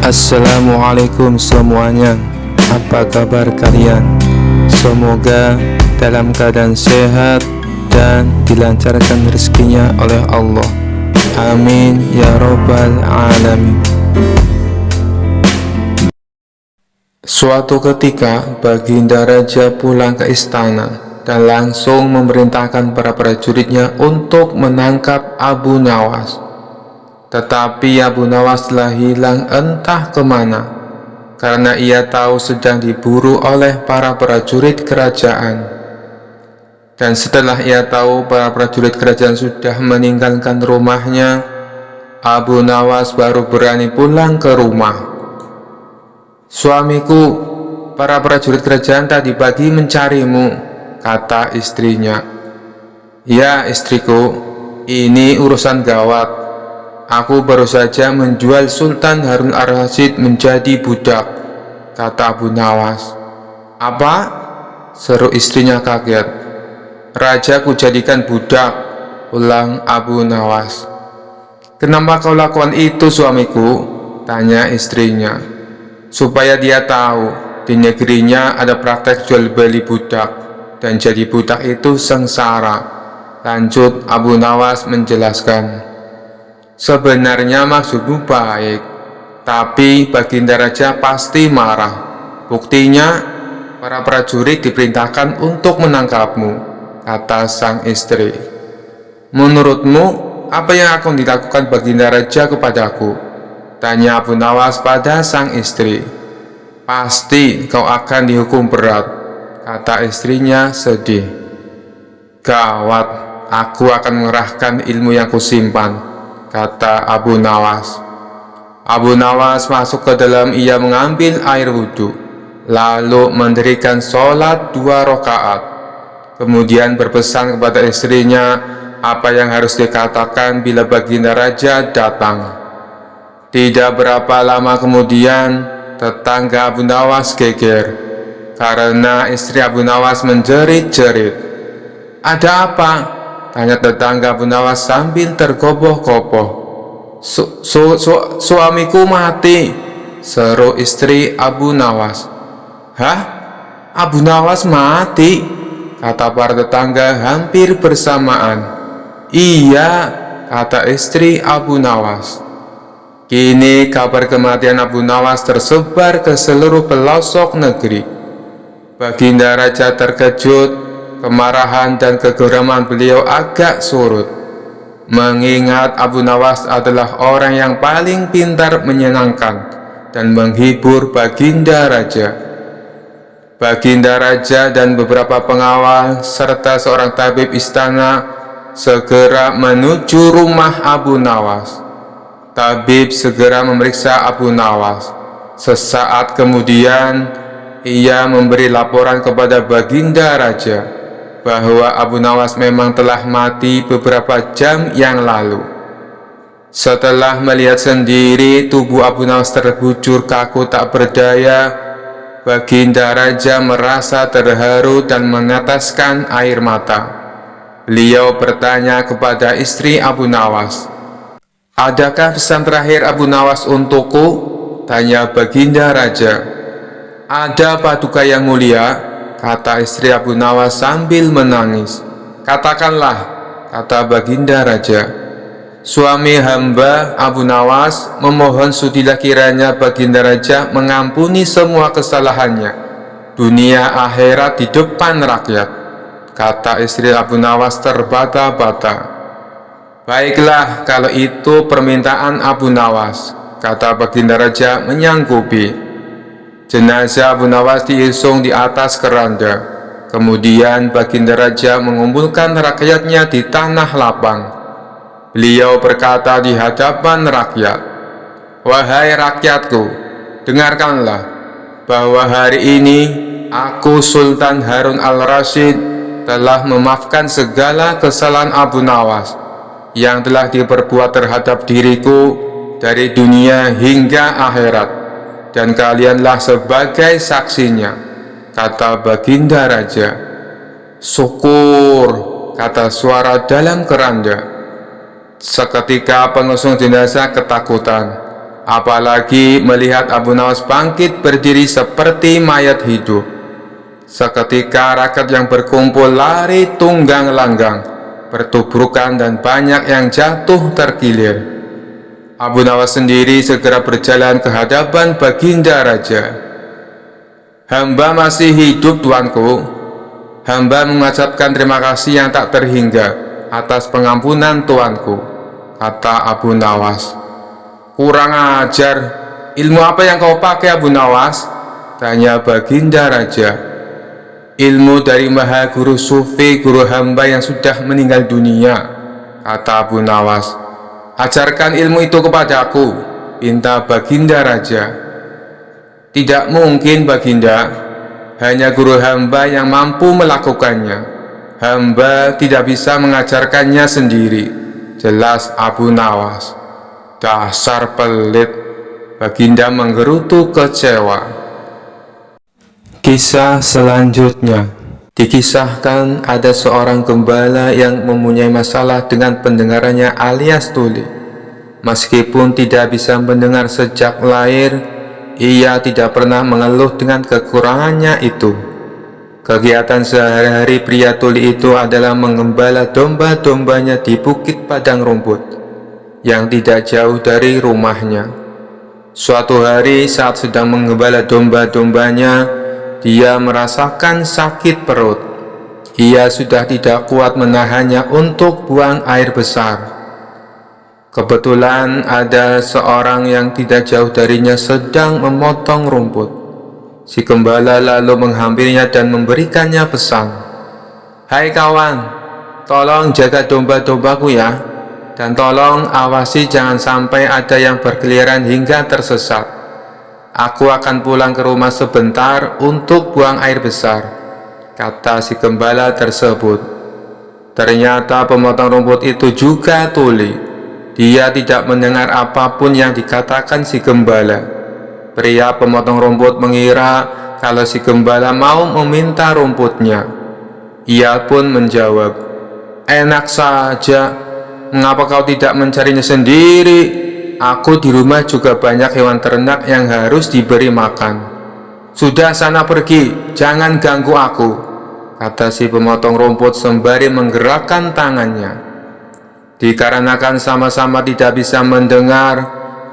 Assalamualaikum semuanya. Apa kabar kalian? Semoga dalam keadaan sehat dan dilancarkan rezekinya oleh Allah. Amin ya robbal alamin. Suatu ketika Baginda Raja pulang ke istana dan langsung memerintahkan para prajuritnya untuk menangkap Abu Nawas. Tetapi Abu Nawas telah hilang entah kemana, karena ia tahu sedang diburu oleh para prajurit kerajaan. Dan setelah ia tahu para prajurit kerajaan sudah meninggalkan rumahnya, Abu Nawas baru berani pulang ke rumah. "Suamiku, para prajurit kerajaan tadi pagi mencarimu," kata istrinya. "Ya istriku, ini urusan gawat. Aku baru saja menjual Sultan Harun Ar-Rasyid menjadi budak," kata Abu Nawas. "Apa?" seru istrinya kaget. "Raja ku jadikan budak," ulang Abu Nawas. "Kenapa kau lakukan itu suamiku?" tanya istrinya. "Supaya dia tahu di negerinya ada praktek jual beli budak, dan jadi budak itu sengsara," lanjut Abu Nawas menjelaskan. "Sebenarnya maksudmu baik, tapi Baginda Raja pasti marah. Buktinya, para prajurit diperintahkan untuk menangkapmu," kata sang istri. "Menurutmu, apa yang akan dilakukan Baginda Raja kepadaku?" tanya Abu Nawas pada sang istri. "Pasti kau akan dihukum berat," kata istrinya sedih. "Gawat, aku akan mengerahkan ilmu yang kusimpan," kata Abu Nawas. Abu Nawas masuk ke dalam. Ia mengambil air wudhu, lalu mendirikan sholat 2 rakaat. Kemudian berpesan kepada istrinya apa yang harus dikatakan bila Baginda Raja datang. Tidak berapa lama kemudian, tetangga Abu Nawas geger karena istri Abu Nawas menjerit-jerit. "Ada apa?" tanya tetangga Abu Nawas sambil tergopoh-gopoh. Suamiku mati," seru istri Abu Nawas. "Hah? Abu Nawas mati?" kata para tetangga hampir bersamaan. "Iya," kata istri Abu Nawas. Kini kabar kematian Abu Nawas tersebar ke seluruh pelosok negeri. Baginda Raja terkejut, kemarahan dan kegeraman beliau agak surut, mengingat Abu Nawas adalah orang yang paling pintar menyenangkan dan menghibur Baginda Raja. Baginda Raja dan beberapa pengawal serta seorang tabib istana segera menuju rumah Abu Nawas. Tabib segera memeriksa Abu Nawas. Sesaat kemudian, ia memberi laporan kepada Baginda Raja bahwa Abu Nawas memang telah mati beberapa jam yang lalu. Setelah melihat sendiri tubuh Abu Nawas terbujur kaku tak berdaya, Baginda Raja merasa terharu dan meneteskan air mata. Beliau bertanya kepada istri Abu Nawas, "Adakah pesan terakhir Abu Nawas untukku?" tanya Baginda Raja. "Ada paduka yang mulia," kata istri Abu Nawas sambil menangis. "Katakanlah," kata Baginda Raja. "Suami hamba Abu Nawas memohon sudilah kiranya Baginda Raja mengampuni semua kesalahannya, dunia akhirat di depan rakyat," kata istri Abu Nawas terbata-bata. "Baiklah, kalau itu permintaan Abu Nawas," kata Baginda Raja menyanggupi. Jenazah Abu Nawas diusung di atas keranda. Kemudian Baginda Raja mengumpulkan rakyatnya di tanah lapang. Beliau berkata di hadapan rakyat, "Wahai rakyatku, dengarkanlah bahwa hari ini aku Sultan Harun Al-Rasyid telah memaafkan segala kesalahan Abu Nawas yang telah diperbuat terhadap diriku dari dunia hingga akhirat. Dan kalianlah sebagai saksinya," kata Baginda Raja. "Syukur," kata suara dalam keranda. Seketika pengusung jenazah ketakutan. apalagi melihat Abu Nawas bangkit berdiri seperti mayat hidup. Seketika rakyat yang berkumpul lari tunggang langgang, bertubrukan dan banyak yang jatuh terkilir. Abu Nawas sendiri segera berjalan ke hadapan Baginda Raja. "Hamba masih hidup, tuanku. Hamba mengucapkan terima kasih yang tak terhingga atas pengampunan tuanku," kata Abu Nawas. "Kurang ajar, ilmu apa yang kau pakai, Abu Nawas?" tanya Baginda Raja. "Ilmu dari Maha Guru Sufi, guru hamba yang sudah meninggal dunia," kata Abu Nawas. "Ajarkan ilmu itu kepadaku," pinta Baginda Raja. "Tidak mungkin, Baginda. Hanya guru hamba yang mampu melakukannya. Hamba tidak bisa mengajarkannya sendiri," jelas Abu Nawas. "Dasar pelit," Baginda menggerutu kecewa. Kisah selanjutnya dikisahkan ada seorang gembala yang mempunyai masalah dengan pendengarannya alias tuli. Meskipun tidak bisa mendengar sejak lahir, ia tidak pernah mengeluh dengan kekurangannya itu. Kegiatan sehari-hari pria tuli itu adalah mengembala domba-dombanya di bukit padang rumput yang tidak jauh dari rumahnya. Suatu hari saat sedang mengembala domba-dombanya, dia merasakan sakit perut. Ia sudah tidak kuat menahannya untuk buang air besar. Kebetulan ada seorang yang tidak jauh darinya sedang memotong rumput. Si gembala lalu menghampirinya dan memberikannya pesan. "Hai kawan, tolong jaga domba-dombaku ya, dan tolong awasi jangan sampai ada yang berkeliaran hingga tersesat. Aku akan pulang ke rumah sebentar untuk buang air besar," kata si gembala tersebut. Ternyata pemotong rumput itu juga tuli. Dia tidak mendengar apapun yang dikatakan si gembala. Pria pemotong rumput mengira kalau si gembala mau meminta rumputnya. Ia pun menjawab, "Enak saja, mengapa kau tidak mencarinya sendiri? Aku di rumah juga banyak hewan ternak yang harus diberi makan. Sudah, sana pergi, jangan ganggu aku," kata si pemotong rumput sembari menggerakkan tangannya. Dikarenakan sama-sama tidak bisa mendengar,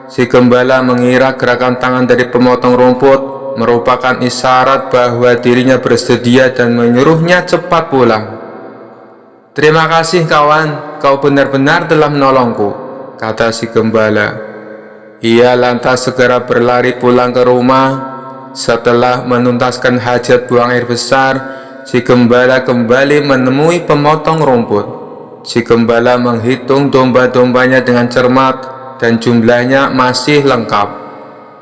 si gembala mengira gerakan tangan dari pemotong rumput merupakan isyarat bahwa dirinya bersedia dan menyuruhnya cepat pulang. "Terima kasih kawan, kau benar-benar telah menolongku," kata si gembala. Ia lantas segera berlari pulang ke rumah. Setelah menuntaskan hajat buang air besar, si gembala kembali menemui pemotong rumput. Si gembala menghitung domba-dombanya dengan cermat dan jumlahnya masih lengkap.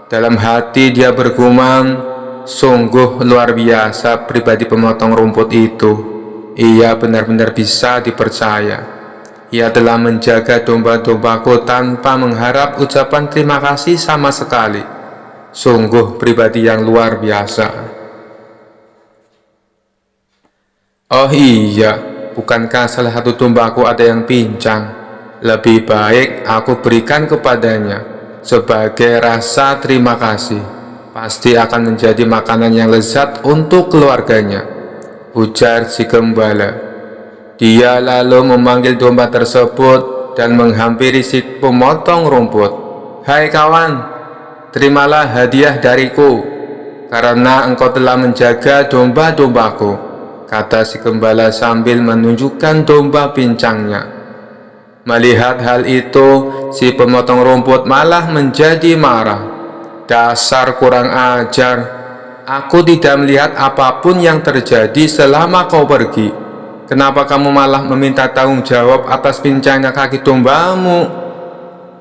Dalam hati dia bergumam, sungguh luar biasa pribadi pemotong rumput itu. Ia benar-benar bisa dipercaya. Ia telah menjaga domba-dombaku tanpa mengharap ucapan terima kasih sama sekali. Sungguh pribadi yang luar biasa. Oh iya, bukankah salah satu dombaku ada yang pincang? Lebih baik aku berikan kepadanya sebagai rasa terima kasih. Pasti akan menjadi makanan yang lezat untuk keluarganya, ujar si gembala. Dia lalu memanggil domba tersebut dan menghampiri si pemotong rumput. "Hai kawan, terimalah hadiah dariku karena engkau telah menjaga domba-dombaku," kata si gembala sambil menunjukkan domba pincangnya. Melihat hal itu, si pemotong rumput malah menjadi marah. "Dasar kurang ajar, aku tidak melihat apapun yang terjadi selama kau pergi. Kenapa kamu malah meminta tanggung jawab atas pincangnya kaki dombamu?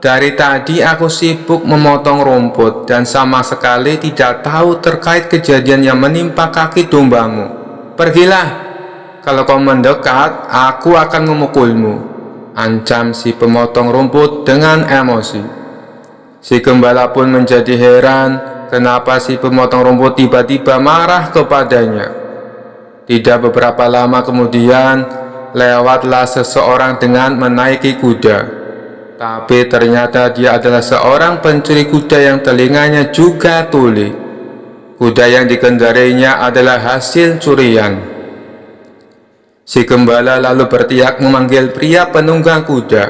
Dari tadi aku sibuk memotong rumput dan sama sekali tidak tahu terkait kejadian yang menimpa kaki dombamu. Pergilah, kalau kau mendekat aku akan memukulmu," ancam si pemotong rumput dengan emosi. Si gembala pun menjadi heran kenapa si pemotong rumput tiba-tiba marah kepadanya. Tidak beberapa lama kemudian, lewatlah seseorang dengan menaiki kuda. tapi ternyata dia adalah seorang pencuri kuda yang telinganya juga tuli. Kuda yang dikendarainya adalah hasil curian. Si gembala lalu berteriak memanggil pria penunggang kuda.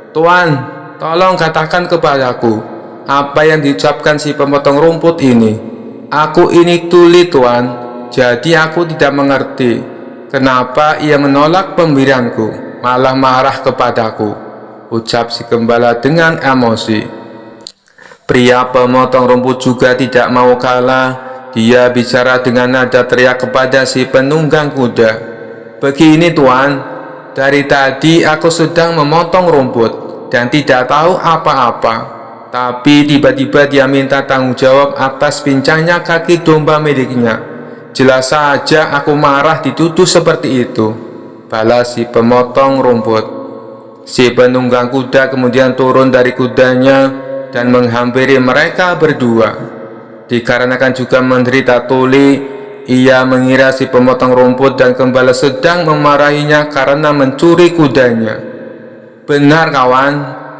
"Tuan, tolong katakan kepadaku, apa yang diucapkan si pemotong rumput ini? Aku ini tuli, Tuan, jadi aku tidak mengerti. Kenapa ia menolak pemberianku, malah marah kepadaku?" ucap si gembala dengan emosi. Pria pemotong rumput juga tidak mau kalah. Dia bicara dengan nada teriak kepada si penunggang kuda. "Begini, Tuan, dari tadi aku sedang memotong rumput dan tidak tahu apa-apa. Tapi tiba-tiba dia minta tanggung jawab atas pincangnya kaki domba miliknya. Jelas saja aku marah dituduh seperti itu," balas si pemotong rumput. Si penunggang kuda kemudian turun dari kudanya dan menghampiri mereka berdua. Dikarenakan juga menderita tuli, ia mengira si pemotong rumput dan gembala sedang memarahinya karena mencuri kudanya. "Benar, kawan,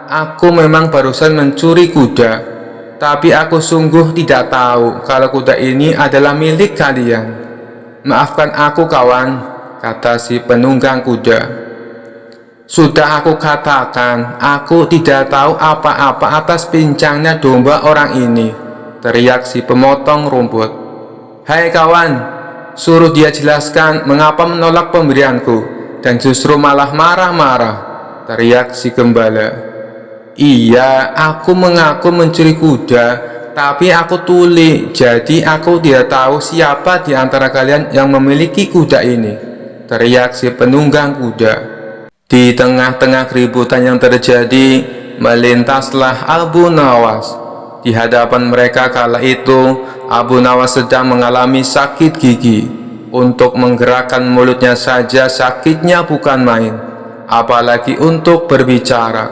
aku memang barusan mencuri kuda, tapi aku sungguh tidak tahu kalau kuda ini adalah milik kalian. Maafkan aku, kawan," kata si penunggang kuda. "Sudah aku katakan, aku tidak tahu apa-apa atas pincangnya domba orang ini," teriak si pemotong rumput. "Hai kawan, suruh dia jelaskan mengapa menolak pemberianku dan justru malah marah-marah," teriak si gembala. "Iya, aku mengaku mencuri kuda, tapi aku tuli, jadi aku tidak tahu siapa di antara kalian yang memiliki kuda ini," teriak si penunggang kuda. Di tengah-tengah keributan yang terjadi, melintaslah Abu Nawas. Di hadapan mereka kala itu, Abu Nawas sedang mengalami sakit gigi. Untuk menggerakkan mulutnya saja sakitnya bukan main, apalagi untuk berbicara.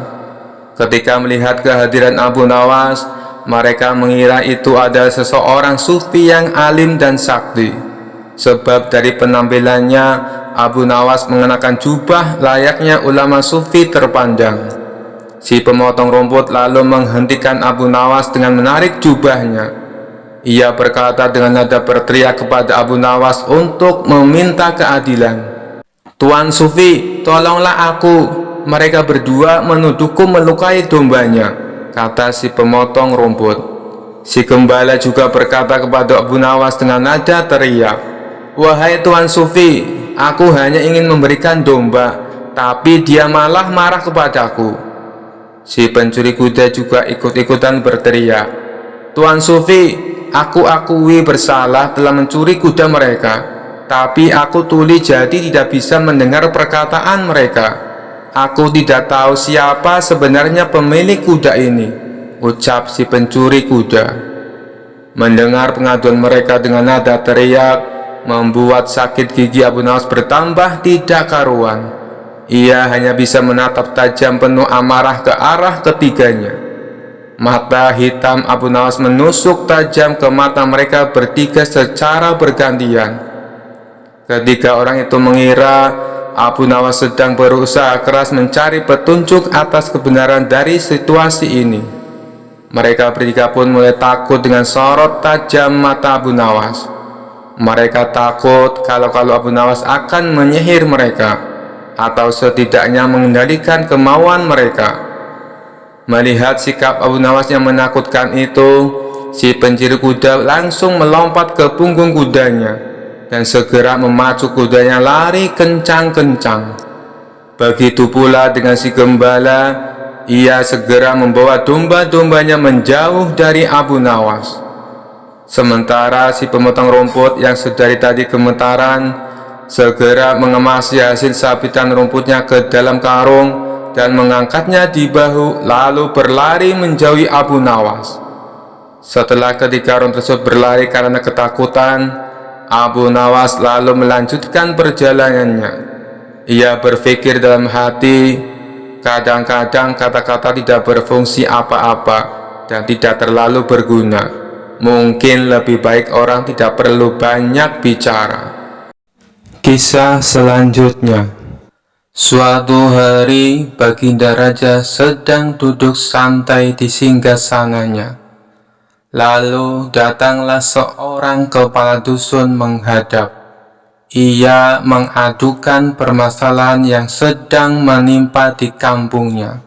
Ketika melihat kehadiran Abu Nawas, mereka mengira itu adalah seseorang sufi yang alim dan sakti. Sebab dari penampilannya, Abu Nawas mengenakan jubah layaknya ulama sufi terpandang. Si pemotong rumput lalu menghentikan Abu Nawas dengan menarik jubahnya. Ia berkata dengan nada berteriak kepada Abu Nawas untuk meminta keadilan. "Tuan Sufi, tolonglah aku. Mereka berdua menuduhku melukai dombanya," kata si pemotong rumput. Si gembala juga berkata kepada Abu Nawas dengan nada teriak, "Wahai Tuan Sufi, aku hanya ingin memberikan domba, tapi dia malah marah kepadaku." Si pencuri kuda juga ikut-ikutan berteriak, "Tuan Sufi, aku akui bersalah telah mencuri kuda mereka, tapi aku tuli jadi tidak bisa mendengar perkataan mereka. Aku tidak tahu siapa sebenarnya pemilik kuda ini," ucap si pencuri kuda. Mendengar pengaduan mereka dengan nada teriak, membuat sakit gigi Abu Nawas bertambah tidak karuan. Ia hanya bisa menatap tajam penuh amarah ke arah ketiganya. Mata hitam Abu Nawas menusuk tajam ke mata mereka bertiga secara bergantian. Ketiga orang itu mengira Abu Nawas sedang berusaha keras mencari petunjuk atas kebenaran dari situasi ini. Mereka bertiga pun mulai takut dengan sorot tajam mata Abu Nawas. Mereka takut kalau Abu Nawas akan menyihir mereka, atau setidaknya mengendalikan kemauan mereka. Melihat sikap Abu Nawas yang menakutkan itu, si pencuri kuda langsung melompat ke punggung kudanya dan segera memacu kudanya lari kencang-kencang. Begitu pula dengan si gembala, ia segera membawa domba-dombanya menjauh dari Abu Nawas. Sementara si pemotong rumput yang sedari tadi gemetaran segera mengemasi hasil sabitan rumputnya ke dalam karung dan mengangkatnya di bahu, lalu berlari menjauhi Abu Nawas. Setelah ketiga orang tersebut berlari karena ketakutan, Abu Nawas lalu melanjutkan perjalanannya. Ia berpikir dalam hati, kadang-kadang kata-kata tidak berfungsi apa-apa dan tidak terlalu berguna. Mungkin lebih baik orang tidak perlu banyak bicara. Kisah selanjutnya. Suatu hari, Baginda Raja sedang duduk santai di singgasananya. Lalu datanglah seorang kepala dusun menghadap. Ia mengadukan permasalahan yang sedang menimpa di kampungnya.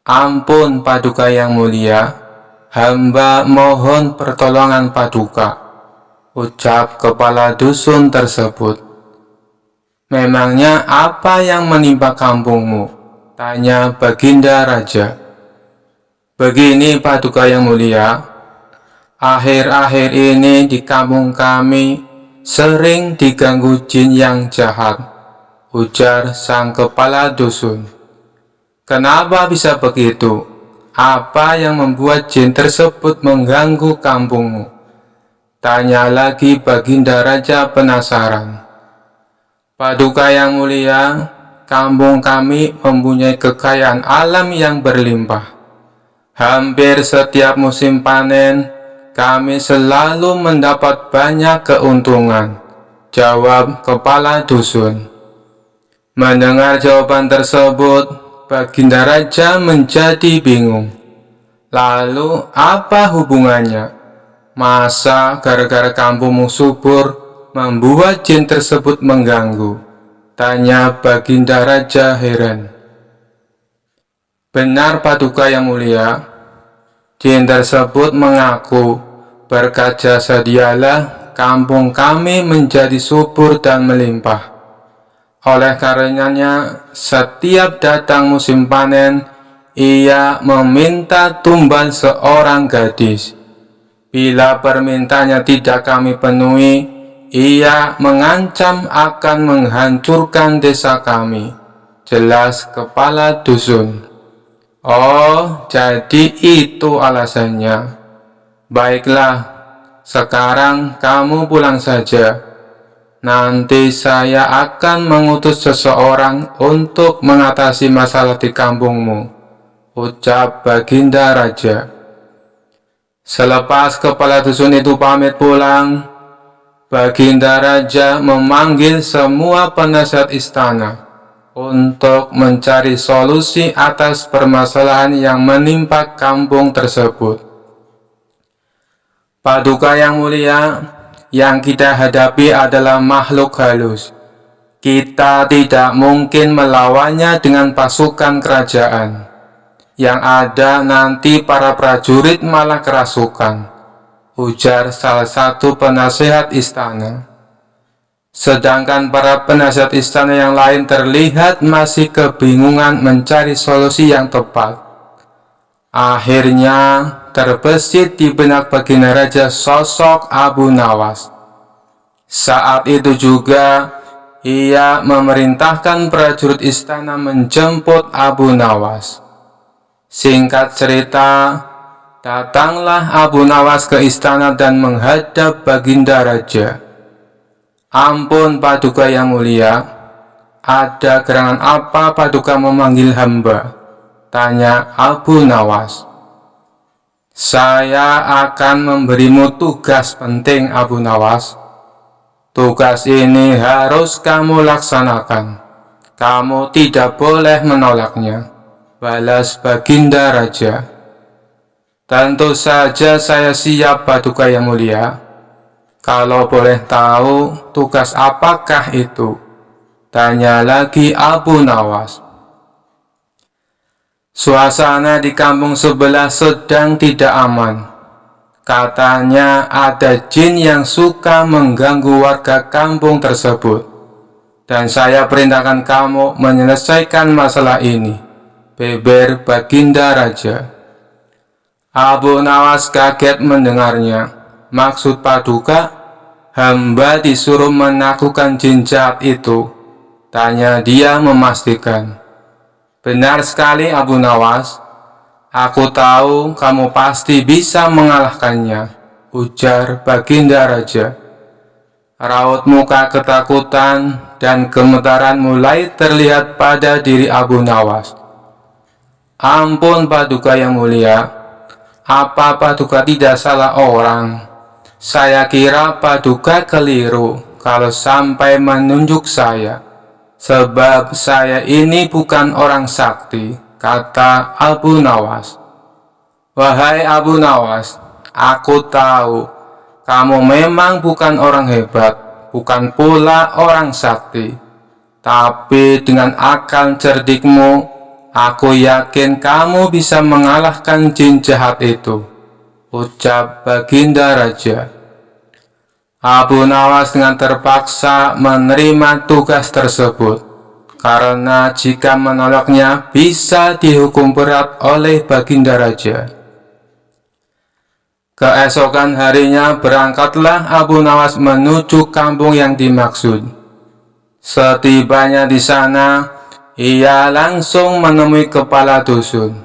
"Ampun Paduka yang mulia, hamba mohon pertolongan Paduka," ucap kepala dusun tersebut. "Memangnya apa yang menimpa kampungmu?" tanya Baginda Raja. "Begini Paduka yang mulia, akhir-akhir ini di kampung kami sering diganggu jin yang jahat," ujar sang kepala dusun. "Kenapa bisa begitu? Apa yang membuat jin tersebut mengganggu kampungmu?" tanya lagi Baginda Raja penasaran. "Paduka yang mulia, kampung kami mempunyai kekayaan alam yang berlimpah. Hampir setiap musim panen, kami selalu mendapat banyak keuntungan," jawab kepala dusun. Mendengar jawaban tersebut, Baginda Raja menjadi bingung. Lalu apa hubungannya? Masa gara-gara kampungmu subur membuat jin tersebut mengganggu? Tanya Baginda Raja heran. "Benar Paduka yang mulia, jin tersebut mengaku berkat jasa dialah kampung kami menjadi subur dan melimpah. Oleh karenanya, setiap datang musim panen, ia meminta tumbal seorang gadis. Bila permintaannya tidak kami penuhi, ia mengancam akan menghancurkan desa kami," jelas kepala dusun. "Oh, jadi itu alasannya. Baiklah, sekarang kamu pulang saja. Nanti saya akan mengutus seseorang untuk mengatasi masalah di kampungmu," ucap Baginda Raja. Selepas kepala dusun itu pamit pulang, Baginda Raja memanggil semua penasihat istana untuk mencari solusi atas permasalahan yang menimpa kampung tersebut. "Paduka yang mulia, yang kita hadapi adalah makhluk halus. Kita tidak mungkin melawannya dengan pasukan kerajaan. Yang ada nanti para prajurit malah kerasukan," ujar salah satu penasehat istana. Sedangkan para penasihat istana yang lain terlihat masih kebingungan mencari solusi yang tepat. Akhirnya terbesit di benak Baginda Raja sosok Abu Nawas. Saat itu juga ia memerintahkan prajurit istana menjemput Abu Nawas. Singkat cerita, datanglah Abu Nawas ke istana dan menghadap Baginda Raja. "Ampun Paduka yang mulia, ada gerangan apa Paduka memanggil hamba?" tanya Abu Nawas. "Saya akan memberimu tugas penting Abu Nawas. Tugas ini harus kamu laksanakan. Kamu tidak boleh menolaknya," balas Baginda Raja. "Tentu saja saya siap Paduka yang mulia. Kalau boleh tahu tugas apakah itu?" tanya lagi Abu Nawas. Suasana di kampung sebelah sedang tidak aman. Katanya ada jin yang suka mengganggu warga kampung tersebut. "Dan saya perintahkan kamu menyelesaikan masalah ini," beber Baginda Raja. Abu Nawas kaget mendengarnya. "Maksud Paduka, hamba disuruh menaklukkan jin jahat itu?" tanya dia memastikan. "Benar sekali Abu Nawas. Aku tahu kamu pasti bisa mengalahkannya," ujar Baginda Raja. Raut muka ketakutan dan gemetaran mulai terlihat pada diri Abu Nawas. "Ampun Paduka yang mulia, apa Paduka tidak salah orang? Saya kira Paduka keliru kalau sampai menunjuk saya," sebab saya ini bukan orang sakti, kata Abu Nawas. Wahai Abu Nawas, aku tahu kamu memang bukan orang hebat, bukan pula orang sakti. Tapi dengan akal cerdikmu, aku yakin kamu bisa mengalahkan jin jahat itu, ucap Baginda Raja. Abu Nawas dengan terpaksa menerima tugas tersebut, karena jika menolaknya bisa dihukum berat oleh Baginda Raja. Keesokan harinya berangkatlah Abu Nawas menuju kampung yang dimaksud. Setibanya di sana, ia langsung menemui kepala dusun.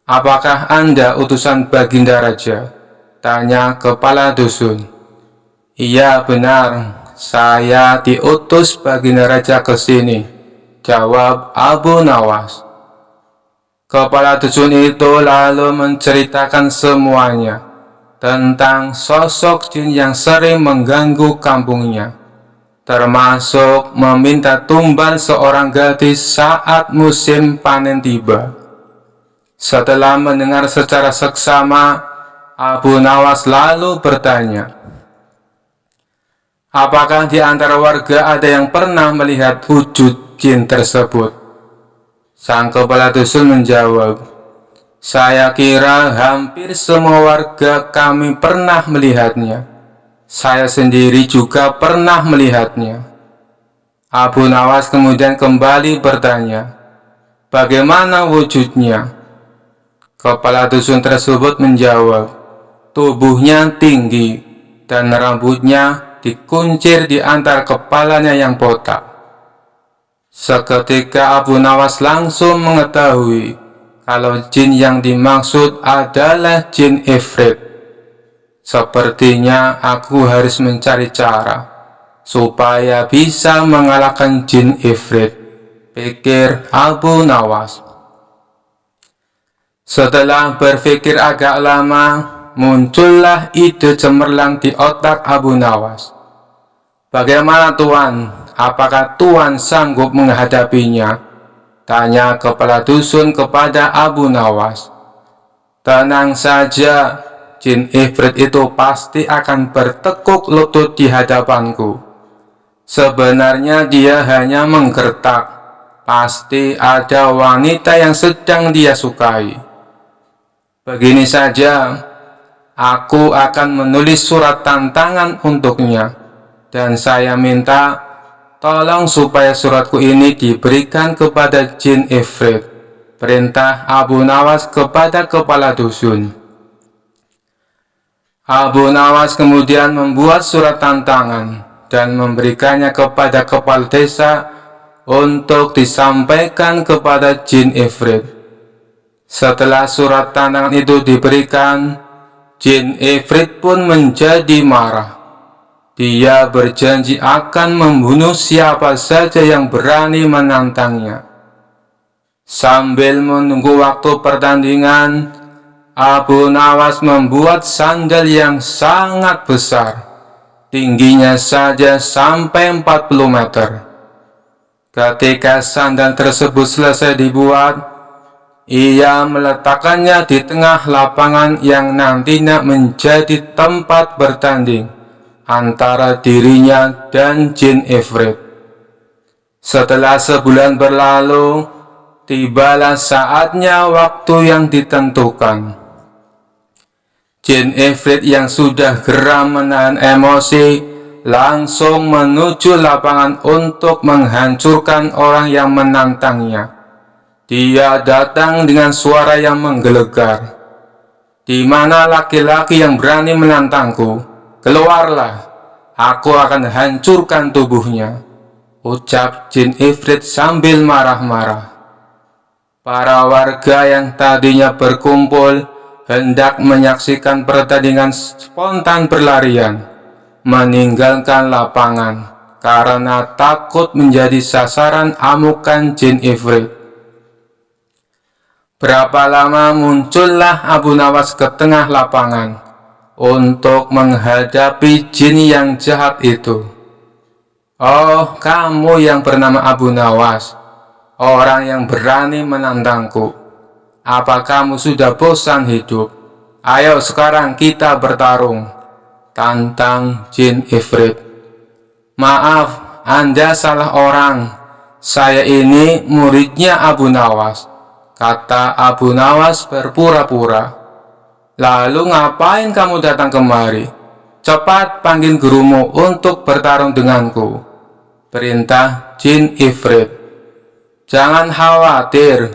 "Apakah Anda utusan Baginda Raja?" tanya kepala dusun. "Iya benar, saya diutus Baginda Raja ke sini," jawab Abu Nawas. Kepala dusun itu lalu menceritakan semuanya tentang sosok jin yang sering mengganggu kampungnya, termasuk meminta tumbal seorang gadis saat musim panen tiba. Setelah mendengar secara seksama, Abu Nawas lalu bertanya, "Apakah di antara warga ada yang pernah melihat wujud jin tersebut?" Sang kepala dusun menjawab, "Saya kira hampir semua warga kami pernah melihatnya. Saya sendiri juga pernah melihatnya." Abu Nawas kemudian kembali bertanya, "Bagaimana wujudnya?" Kepala dusun tersebut menjawab, "Tubuhnya tinggi dan rambutnya dikuncir di antara kepalanya yang botak." Seketika Abu Nawas langsung mengetahui kalau jin yang dimaksud adalah jin Ifrit. "Sepertinya aku harus mencari cara supaya bisa mengalahkan jin Ifrit," pikir Abu Nawas. Setelah berpikir agak lama, muncullah ide cemerlang di otak Abu Nawas. "Bagaimana Tuan? Apakah Tuan sanggup menghadapinya?" tanya kepala dusun kepada Abu Nawas. "Tenang saja, jin Ifrit itu pasti akan bertekuk lutut di hadapanku. Sebenarnya dia hanya menggertak. Pasti ada wanita yang sedang dia sukai. Begini saja, aku akan menulis surat tantangan untuknya, dan saya minta tolong supaya suratku ini diberikan kepada jin Ifrit," perintah Abu Nawas kepada kepala dusun. Abu Nawas kemudian membuat surat tantangan dan memberikannya kepada kepala desa untuk disampaikan kepada jin Ifrit. Setelah surat tantangan itu diberikan, jin Ifrit pun menjadi marah. Dia berjanji akan membunuh siapa saja yang berani menantangnya. Sambil menunggu waktu pertandingan, Abu Nawas membuat sandal yang sangat besar, tingginya saja sampai 40 meter. Ketika sandal tersebut selesai dibuat, ia meletakkannya di tengah lapangan yang nantinya menjadi tempat bertanding antara dirinya dan jin Ifrit. Setelah sebulan berlalu, tibalah saatnya waktu yang ditentukan. Jin Ifrit yang sudah geram menahan emosi langsung menuju lapangan untuk menghancurkan orang yang menantangnya. Dia datang dengan suara yang menggelegar. "Di mana laki-laki yang berani menantangku? Keluarlah, aku akan hancurkan tubuhnya," ucap jin Ifrit sambil marah-marah. Para warga yang tadinya berkumpul hendak menyaksikan pertandingan spontan berlarian, meninggalkan lapangan karena takut menjadi sasaran amukan jin Ifrit. Berapa lama muncullah Abu Nawas ke tengah lapangan untuk menghadapi jin yang jahat itu. Oh, kamu yang bernama Abu Nawas, orang yang berani menantangku. Apa kamu sudah bosan hidup? Ayo sekarang kita bertarung, tantang jin ifrit. Maaf, Anda salah orang. Saya ini muridnya Abu Nawas, kata Abu Nawas berpura-pura. Lalu ngapain kamu datang kemari? Cepat panggil gurumu untuk bertarung denganku, perintah jin ifrit. Jangan khawatir,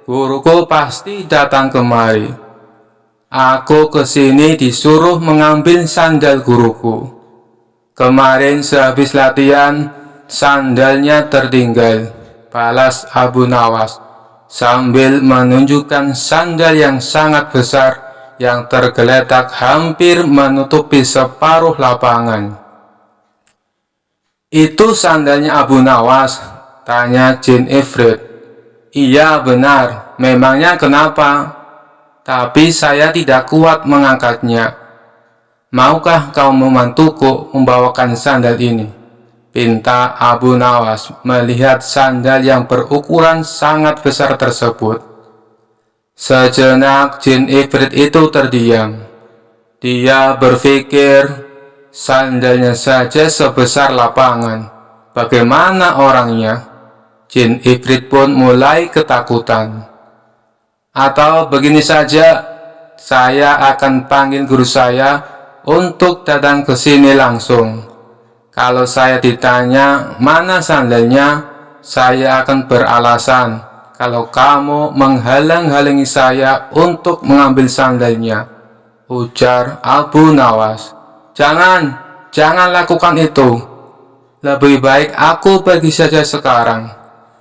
guruku pasti datang kemari. Aku kesini disuruh mengambil sandal guruku. Kemarin sehabis latihan, sandalnya tertinggal, balas Abu Nawas sambil menunjukkan sandal yang sangat besar yang tergeletak hampir menutupi separuh lapangan. Itu sandalnya Abu Nawas, tanya jin ifrit. Iya benar, memangnya kenapa? Tapi saya tidak kuat mengangkatnya. Maukah kau membantuku membawakan sandal ini? Pinta Abu Nawas melihat sandal yang berukuran sangat besar tersebut. Sejenak jin ifrit itu terdiam. Dia berpikir, sandalnya saja sebesar lapangan, bagaimana orangnya? Jin ifrit pun mulai ketakutan. Atau begini saja, saya akan panggil guru saya untuk datang ke sini langsung. Kalau saya ditanya mana sandalnya, saya akan beralasan kalau kamu menghalang-halangi saya untuk mengambil sandalnya, ujar Abu Nawas. Jangan lakukan itu. Lebih baik aku pergi saja sekarang,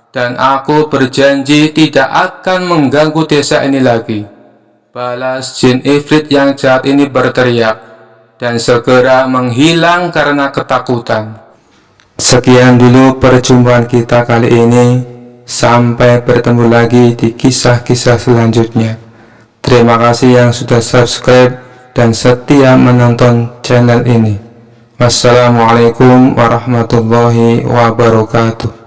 dan aku berjanji tidak akan mengganggu desa ini lagi, balas jin ifrit yang jahat ini berteriak, dan segera menghilang karena ketakutan. Sekian dulu perjumpaan kita kali ini. Sampai bertemu lagi di kisah-kisah selanjutnya. Terima kasih yang sudah subscribe dan setia menonton channel ini. Wassalamualaikum warahmatullahi wabarakatuh.